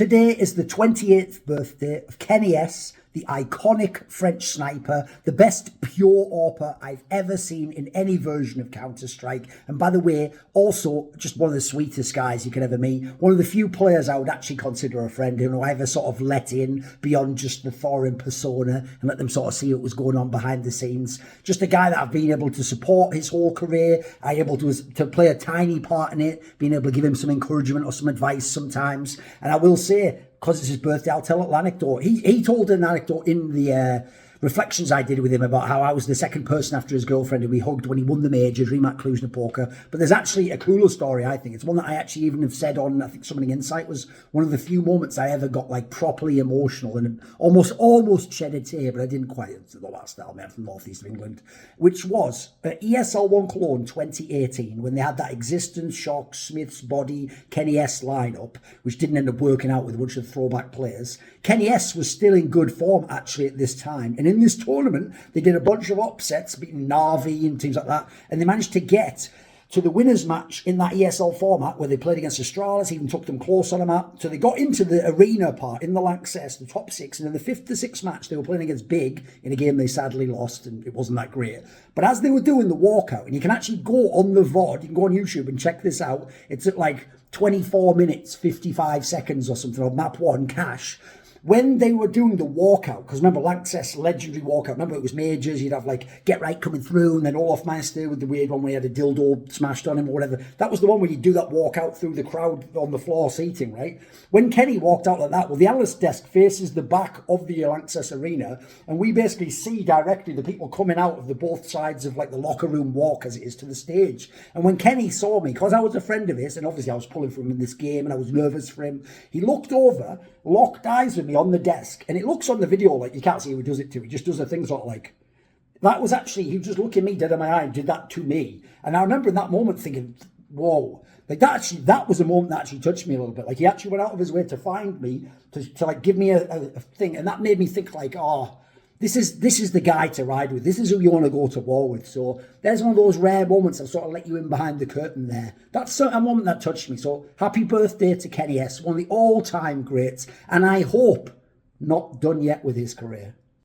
Today is the 28th birthday of kennyS, the iconic French sniper, the best pure AWPer I've ever seen in any version of Counter-Strike. And by the way, also just one of the sweetest guys you could ever meet. One of the few players I would actually consider a friend, who I ever sort of let in beyond just the Thorin persona and let them sort of see what was going on behind the scenes. Just a guy that I've been able to support his whole career. I'm able to play a tiny part in it, being able to give him some encouragement or some advice sometimes. And I will say, because it's his birthday, I'll tell a little anecdote. He told an anecdote in the reflections I did with him about how I was the second person after his girlfriend who he hugged when he won the majors, Remat Cluj-Napoca. But there's actually a cooler story, I think. It's one that I actually even have said on, I think, Summoning Insight. Was one of the few moments I ever got like properly emotional and almost shed a tear, but I didn't quite. It's the last style, man, from northeast of England, which was at ESL1 Cologne 2018, when they had that Existence, Shock, Smith's Body, kennyS lineup, which didn't end up working out with a bunch of throwback players. kennyS was still in good form actually at this time, and in this tournament they did a bunch of upsets, beating Navi and teams like that, and they managed to get to the winners match in that ESL format where they played against Astralis, even took them close on a map. So they got into the arena part in the Lanxess, the top six, and in the 5th to 6th match they were playing against Big in a game they sadly lost, and it wasn't that great. But as they were doing the walkout, and you can actually go on the VOD, you can go on YouTube and check this out, it's at like 24 minutes 55 seconds or something on map 1 cash. When they were doing the walkout, because remember, Lanxess legendary walkout, remember it was majors, you'd have like Get Right coming through, and then Olaf Meister with the weird one where he had a dildo smashed on him or whatever. That was the one where you do that walkout through the crowd on the floor seating, right? When Kenny walked out like that, well, the analyst desk faces the back of the Lanxess arena, and we basically see directly the people coming out of the both sides of like the locker room walk as it is to the stage. And when Kenny saw me, because I was a friend of his, and obviously I was pulling for him in this game and I was nervous for him, he looked over, locked eyes with me on the desk, and it looks on the video like you can't see who he does it to. He just does a thing sort of like that. Was actually, he was just looking me dead in my eye and did that to me. And I remember in that moment thinking, whoa, like that was a moment that actually touched me a little bit. Like he actually went out of his way to find me, to like give me a thing, and that made me think like, oh, this is the guy to ride with. This is who you want to go to war with. So there's one of those rare moments I've sort of let you in behind the curtain there. That's a moment that touched me. So happy birthday to kennyS, one of the all-time greats, and I hope not done yet with his career.